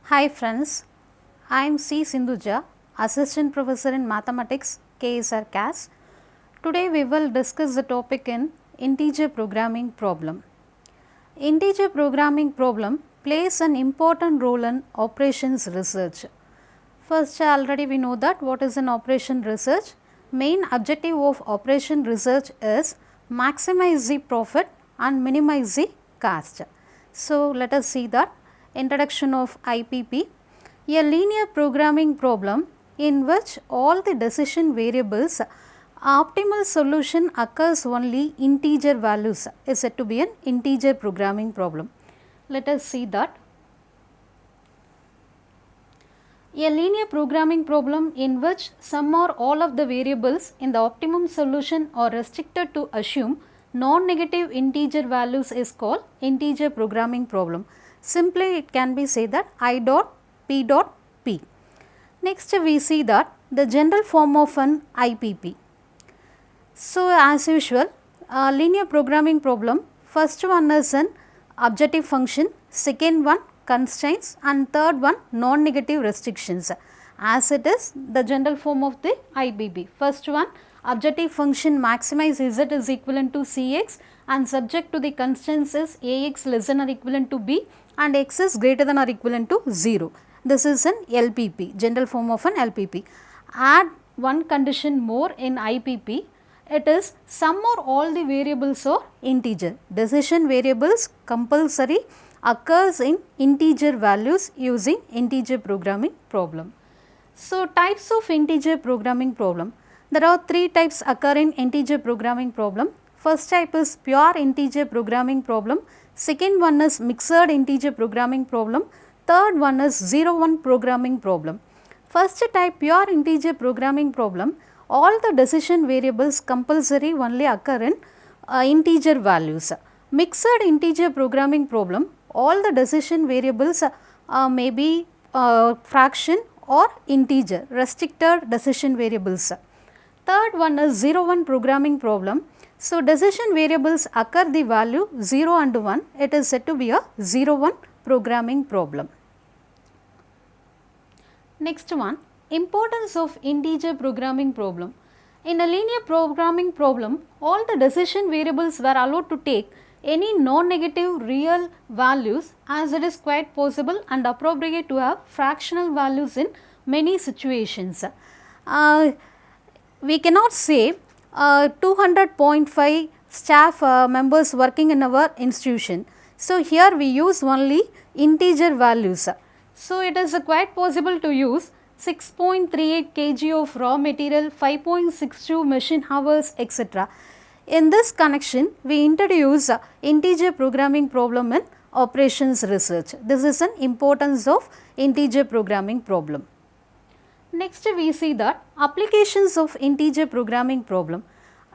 Hi friends, I am Ms.C.Sindhuja, Assistant Professor in Mathematics, KSRCAS. Today we will discuss the topic in integer programming problem. Integer programming problem plays an important role in operations research. First, already we know that what is an operation research. Main objective of operation research is maximize the profit and minimize the cost. So, let us see that introduction of IPP, a linear programming problem in which all the decision variables optimal solution occurs only integer values is said to be an integer programming problem. Let us see that. A linear programming problem in which some or all of the variables in the optimum solution are restricted to assume non-negative integer values is called integer programming problem. Simply it can be said that I dot P dot P. Next we see that the general form of an IPP. So as usual, linear programming problem, first one is an objective function, second one constraints and third one non-negative restrictions. As it is the general form of the IPP. First one, objective function maximize z is equivalent to Cx and subject to the constraints is Ax less than or equivalent to B and x is greater than or equivalent to 0. This is an LPP, general form of an LPP. Add one condition more in IPP, it is some or all the variables are integer. Decision variables compulsory occurs in integer values using integer programming problem. So, types of integer programming problem. There are three types occur in integer programming problem. First type is pure integer programming problem. Second one is mixed integer programming problem. Third one is 0-1 programming problem. First type pure integer programming problem, all the decision variables compulsory only occur in integer values. Mixed integer programming problem, all the decision variables may be fraction or integer, restricted decision variables. Third one is 0-1 programming problem. So, decision variables occur the value 0 and 1, it is said to be a 0-1 programming problem. Next one, importance of integer programming problem. In a linear programming problem, all the decision variables were allowed to take any non-negative real values as it is quite possible and appropriate to have fractional values in many situations. We cannot say 200.5 staff members working in our institution. So, here we use only integer values. So, it is quite possible to use 6.38 kg of raw material, 5.62 machine hours, etc. In this connection, we introduce integer programming problem in operations research. This is an importance of integer programming problem. Next, we see that applications of integer programming problem.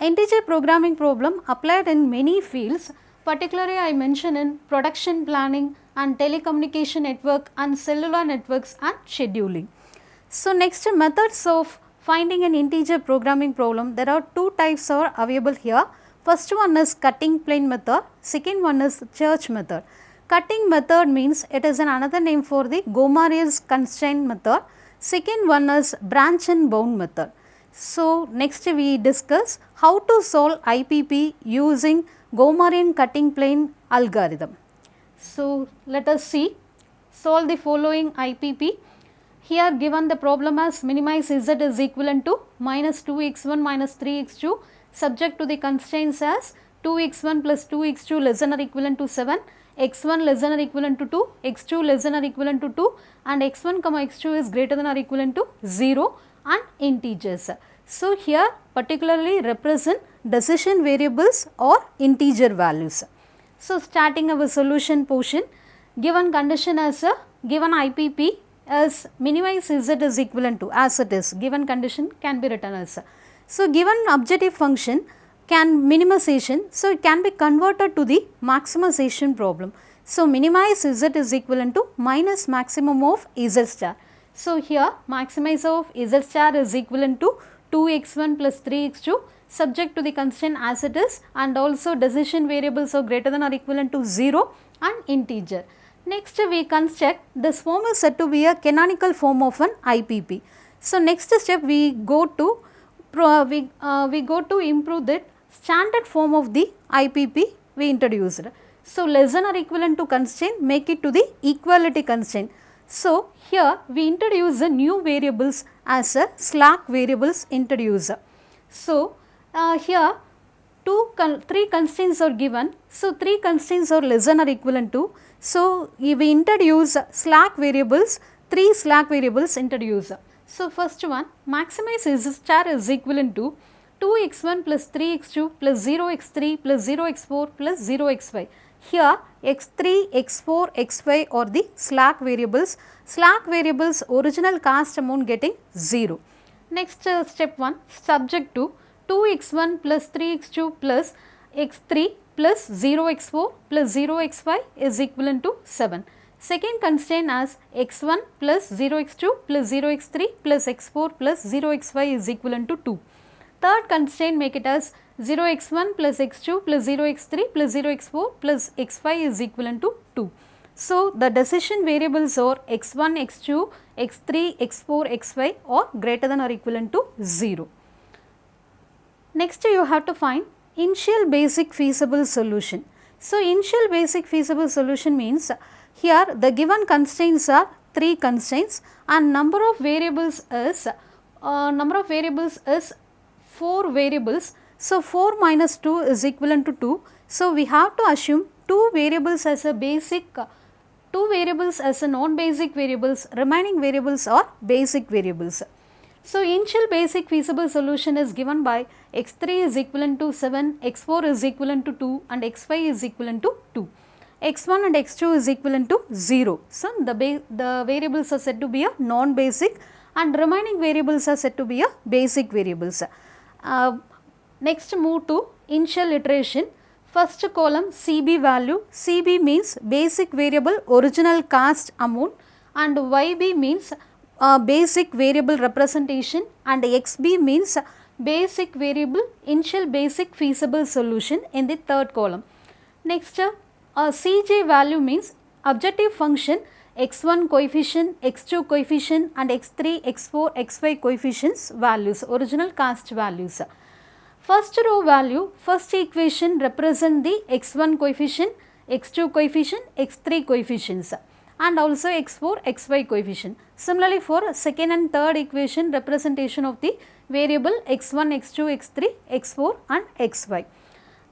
Integer programming problem applied in many fields, particularly I mention in production planning and telecommunication network and cellular networks and scheduling. So, next methods of finding an integer programming problem, there are two types are available here. First one is cutting plane method, second one is church method. Cutting method means it is another name for the Gomarier's constraint method. Second one is branch and bound method. So, next we discuss how to solve IPP using Gomarian cutting plane algorithm. So, let us see, solve the following IPP. Here given the problem as minimize z is equivalent to minus 2x1 minus 3x2 subject to the constraints as 2x1 plus 2x2 less than or equivalent to 7, x1 less than or equivalent to 2, x2 less than or equivalent to 2 and x1 comma x2 is greater than or equivalent to 0 and integers. So, here particularly represent decision variables or integer values. So, starting our solution portion, given condition as a given IPP as minimize z is equivalent to, as it is given condition can be written as. So, given objective function can minimization, so it can be converted to the maximization problem. So, minimize z is equivalent to minus maximum of z star. So, here maximize of z star is equivalent to 2x1 plus 3x2 subject to the constraint as it is and also decision variables are greater than or equivalent to 0 and integer. Next we construct this form is said to be a canonical form of an IPP. So, next step we go to improve that standard form of the IPP we introduced. So, less than or equivalent to constraint, make it to the equality constraint. So, here we introduce the new variables as a slack variables introduced. So, here three constraints are given. So, 3 constraints are less than or equivalent to. So, we introduce slack variables, 3 slack variables introduce. So, first one, maximize is star is equivalent to 2x1 plus 3x2 plus 0x3 plus 0x4 plus 0x5. Here x3, x4, x5 are the slack variables. Slack variables original cast amount getting 0. Next step 1, subject to 2x1 plus 3x2 plus x3 plus 0x4 plus 0x5 is equivalent to 7. Second constraint as x1 plus 0x2 plus 0x3 plus x4 plus 0x5 is equivalent to 2. Third constraint make it as 0x1 plus x2 plus 0x3 plus 0x4 plus x5 is equivalent to 2. So, the decision variables are x1, x2, x3, x4, x5 are greater than or equivalent to 0. Next you have to find initial basic feasible solution. So, initial basic feasible solution means here the given constraints are 3 constraints and number of variables is 4 variables. So, 4 minus 2 is equivalent to 2. So, we have to assume 2 variables as a basic, 2 variables as a non-basic variables, remaining variables are basic variables. So, initial basic feasible solution is given by x3 is equivalent to 7, x4 is equivalent to 2 and x5 is equivalent to 2. x1 and x2 is equivalent to 0. So, the variables are said to be a non-basic and remaining variables are said to be a basic variables. Next move to initial iteration. First column CB value, CB means basic variable original cast amount and YB means basic variable representation and XB means basic variable initial basic feasible solution in the third column. Next CJ value means objective function x1 coefficient, x2 coefficient and x3, x4, x5 coefficients values, original cast values. First row value, first equation represent the x1 coefficient, x2 coefficient, x3 coefficients and also x4, x5 coefficient. Similarly, for second and third equation representation of the variable x1, x2, x3, x4 and x5.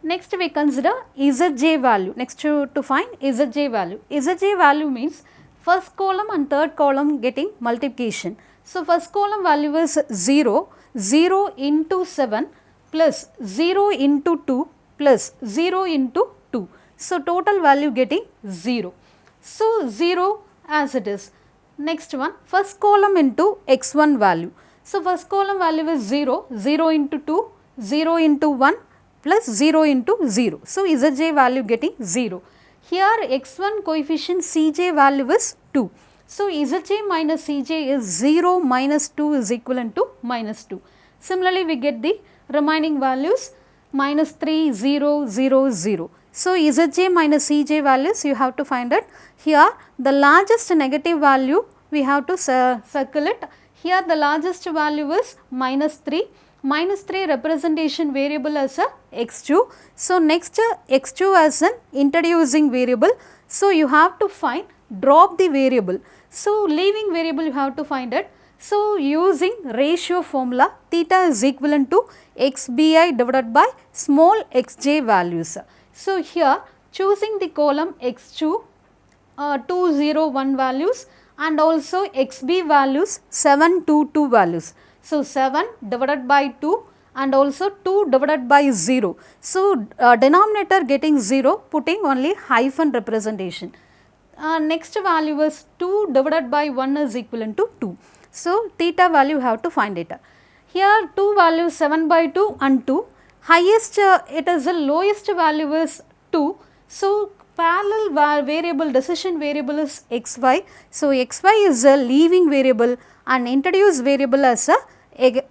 Next we consider Zj value. Next to find Zj value. Zj value means first column and third column getting multiplication. So, first column value is 0, 0 into 7 plus 0 into 2 plus 0 into 2. So, total value getting 0. So, 0 as it is. Next one, first column into x1 value. So, first column value is 0, 0 into 2, 0 into 1 plus 0 into 0. So, Zj value getting 0. Here x1 coefficient Cj value is 2. So, Zj minus Cj is 0 minus 2 is equivalent to minus 2. Similarly, we get the remaining values minus 3, 0, 0, 0. So, Zj minus Cj values you have to find it. Here the largest negative value we have to circle it. Here the largest value is minus 3. Minus 3 representation variable as a x2. So, next x2 as an introducing variable. So, you have to find drop the variable. So, leaving variable you have to find it. So, using ratio formula theta is equivalent to xbi divided by small xj values. So, here choosing the column x2 201 values and also xb values 722 values. So, 7 divided by 2 and also 2 divided by 0. So, denominator getting 0 putting only hyphen representation. Next value is 2 divided by 1 is equivalent to 2. So, theta value have to find it. Here 2 values 7 by 2 and 2. Highest it is the lowest value is 2. So, parallel variable decision variable is xy. So, xy is a leaving variable and introduce variable as a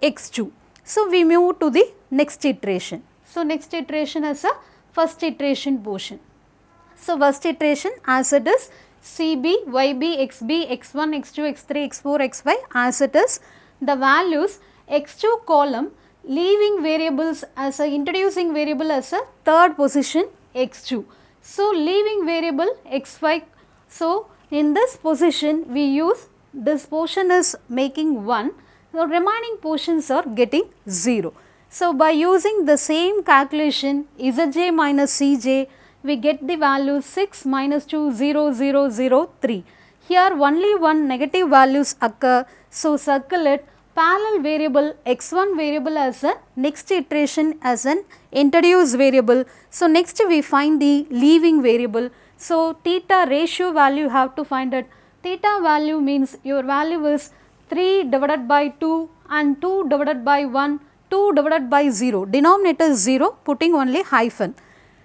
x2. So, we move to the next iteration. So, next iteration as a first iteration portion. So, first iteration as it is CB, YB, XB, X1, X2, X3, X4, XY as it is. The values X2 column leaving variables as a introducing variable as a third position X2. So, leaving variable XY. So, in this position we use this portion is making 1, the remaining portions are getting 0. So, by using the same calculation Zj minus Cj, we get the value 6 minus 2 0 0 0 3. Here only one negative values occur. So, circle it. Parallel variable x1 variable as a next iteration as an introduced variable. So, next we find the leaving variable. So, theta ratio value you have to find it. Theta value means your value is 3 divided by 2 and 2 divided by 1, 2 divided by 0, denominator is 0, putting only hyphen.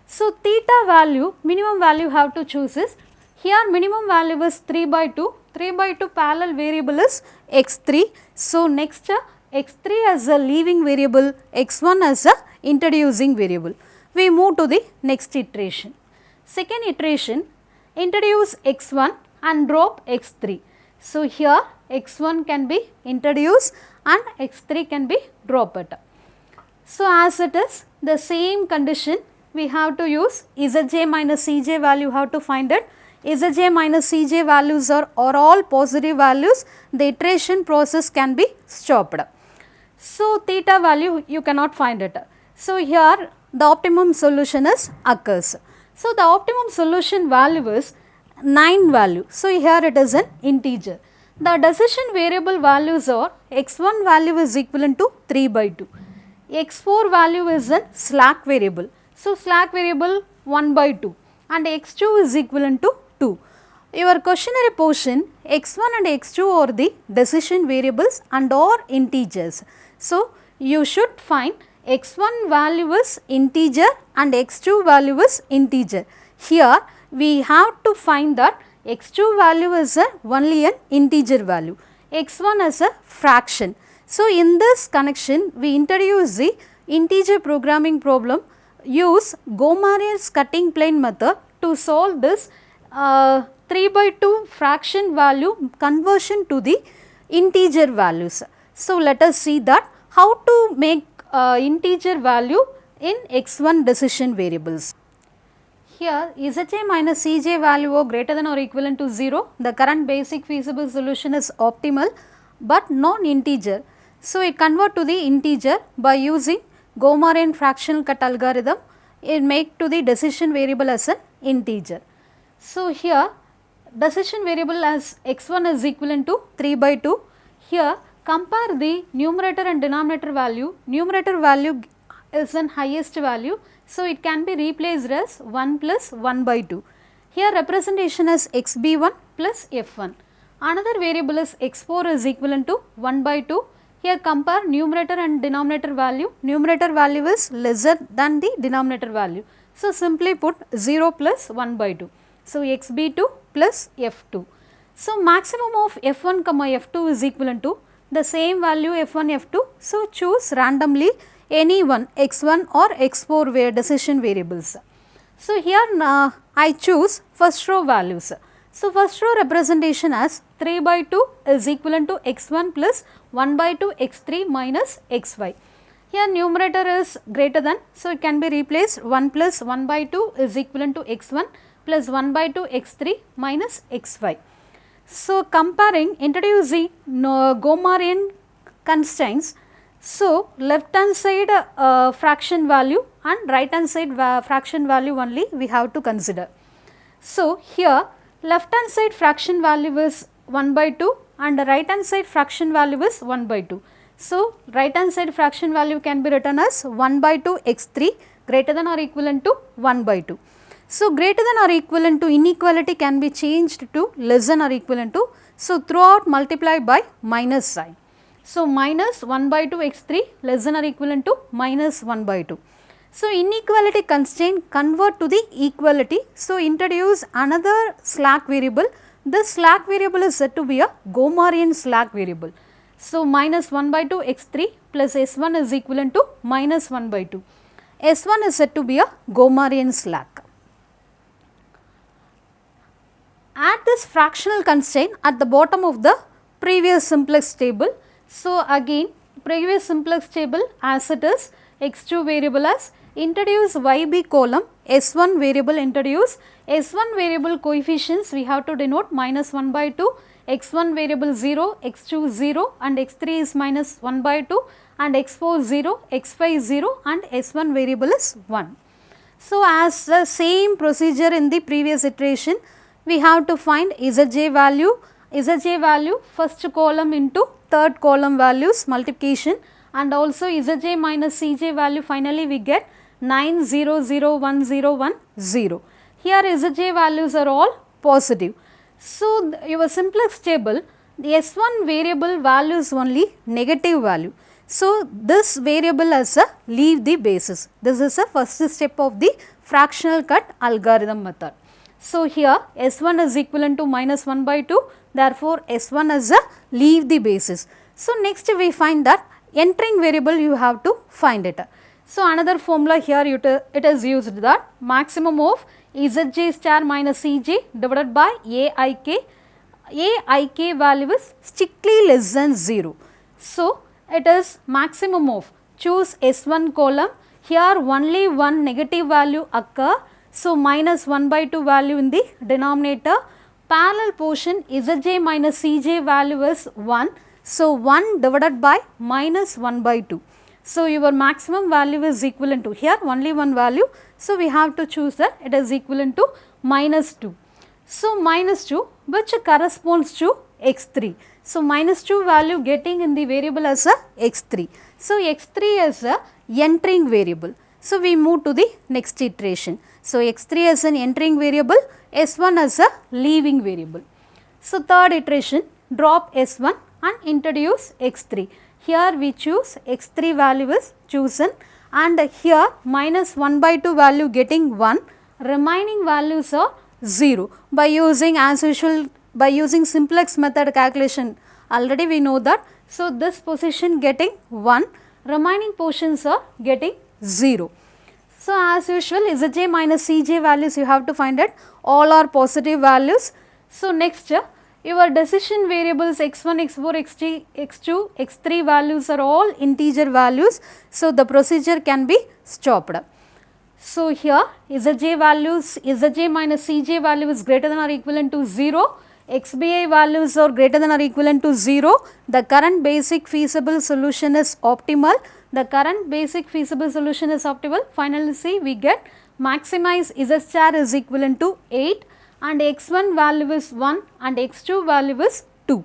So, theta value, minimum value have to choose is, here minimum value is 3 by 2, 3 by 2 parallel variable is x3. So, next x3 as a leaving variable, x1 as a introducing variable. We move to the next iteration. Second iteration, introduce x1 and drop x3. So, here x1 can be introduced and x3 can be dropped. So, as it is the same condition, we have to use Zj minus Cj value, how to find it. Zj minus Cj values are all positive values, the iteration process can be stopped. So, theta value you cannot find it. So, here the optimum solution is occurs. So, the optimum solution value is 9 value. So, here it is an integer. The decision variable values are x1 value is equivalent to 3 by 2, x4 value is a slack variable. So, slack variable 1 by 2 and x2 is equivalent to 2. Your questionnaire portion x1 and x2 are the decision variables and or integers. So, you should find x1 value is integer and x2 value is integer. Here we have to find that x2 value is only an integer value, x1 is a fraction. So, in this connection we introduce the integer programming problem, use Gomarian's cutting plane method to solve this 3 by 2 fraction value conversion to the integer values. So, let us see that how to make integer value in x1 decision variables. Here Zj minus Cj value are greater than or equivalent to 0, the current basic feasible solution is optimal but non-integer. So, it convert to the integer by using Gomarian fractional cut algorithm, it make to the decision variable as an integer. So, here decision variable as x1 is equivalent to 3 by 2. Here compare the numerator and denominator value, numerator value is an highest value. So, it can be replaced as 1 plus 1 by 2. Here representation is xb1 plus f1. Another variable is x4 is equivalent to 1 by 2. Here compare numerator and denominator value, numerator value is lesser than the denominator value. So, simply put 0 plus 1 by 2. So, xb2 plus f2. So, maximum of f1 comma f2 is equivalent to the same value f1 f2. So, choose randomly any one x1 or x4 where decision variables. So, here I choose first row values. So, first row representation as 3 by 2 is equivalent to x1 plus 1 by 2 x3 minus xy. Here numerator is greater than, so it can be replaced 1 plus 1 by 2 is equivalent to x1 plus 1 by 2 x3 minus xy. So, comparing introducing Gomarian constraints. So, left hand side fraction value and right hand side fraction value only we have to consider. So, here left hand side fraction value is 1 by 2 and the right hand side fraction value is 1 by 2. So, right hand side fraction value can be written as 1 by 2 x3 greater than or equivalent to 1 by 2. So, greater than or equivalent to inequality can be changed to less than or equivalent to. So, throughout multiply by minus sign. So, minus 1 by 2 x3 less than or equivalent to minus 1 by 2. So, inequality constraint convert to the equality. So, introduce another slack variable. This slack variable is said to be a Gomarian slack variable. So, minus 1 by 2 x3 plus s1 is equivalent to minus 1 by 2. S1 is said to be a Gomarian slack. add this fractional constraint at the bottom of the previous simplex table. So, again previous simplex table as it is, x2 variable as, introduce yb column, s1 variable introduce, s1 variable coefficients we have to denote minus 1 by 2, x1 variable 0, x2 0 and x3 is minus 1 by 2 and x4 0, x5 0 and s1 variable is 1. So, as the same procedure in the previous iteration, we have to find Zj value first column into third column values multiplication, and also Zj minus Cj value, finally we get 9 0 0 1 0 1 0. Here Zj values are all positive. So, your simplex table, the S1 variable values only negative value. So, this variable as a leave the basis. This is the first step of the fractional cut algorithm method. So, here S1 is equivalent to minus 1 by 2, therefore, S1 is a leave the basis. So, next we find that entering variable you have to find it. So, another formula here it is used that maximum of Zj star minus Cj divided by Aik value is strictly less than 0. So, it is maximum of, choose S1 column, here only one negative value occur. So, minus 1 by 2 value in the denominator, parallel portion Zj minus Cj value is 1. So, 1 divided by minus 1 by 2. So, your maximum value is equivalent to, here only one value. So, we have to choose that it is equivalent to minus 2. So, minus 2 which corresponds to x3. So, minus 2 value getting in the variable as a x3. So, x3 is a entering variable. So, we move to the next iteration. So, x3 as an entering variable, s1 as a leaving variable. So, third iteration, drop s1 and introduce x3. Here we choose x3 value is chosen, and here minus 1 by 2 value getting 1, remaining values are 0. By using as usual, by using simplex method calculation, already we know that. So, this position getting 1, remaining portions are getting 0. So, as usual Zj minus Cj values you have to find it, all are positive values. So, next your decision variables x1, x4, x3, x2, x3 values are all integer values. So, the procedure can be stopped. So, here Zj values, Zj minus Cj value is greater than or equivalent to 0, xbi values are greater than or equivalent to 0, the current basic feasible solution is optimal, the current basic feasible solution is optimal. Finally, see we get maximize Z star is equivalent to 8 and x1 value is 1 and x2 value is 2.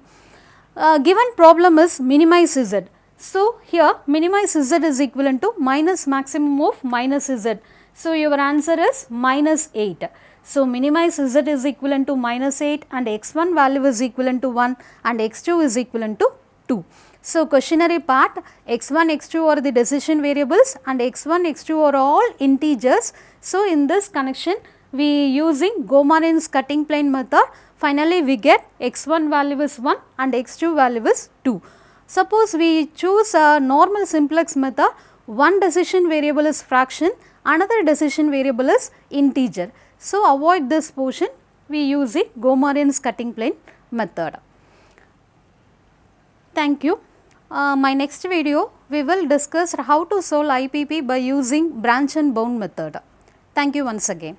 Given problem is minimize Z. So, here minimize Z is equivalent to minus maximum of minus Z. So, your answer is minus 8. So, minimize Z is equivalent to minus 8 and x1 value is equivalent to 1 and x2 is equivalent to 2. So, questionnaire part, x1, x2 are the decision variables and x1, x2 are all integers. So, in this connection we using Gomarin's cutting plane method, finally we get x1 value is 1 and x2 value is 2. Suppose we choose a normal simplex method, one decision variable is fraction, another decision variable is integer. So, avoid this portion, we use the Gomarin's cutting plane method. Thank you. My next video we will discuss how to solve IPP by using branch and bound method. Thank you once again.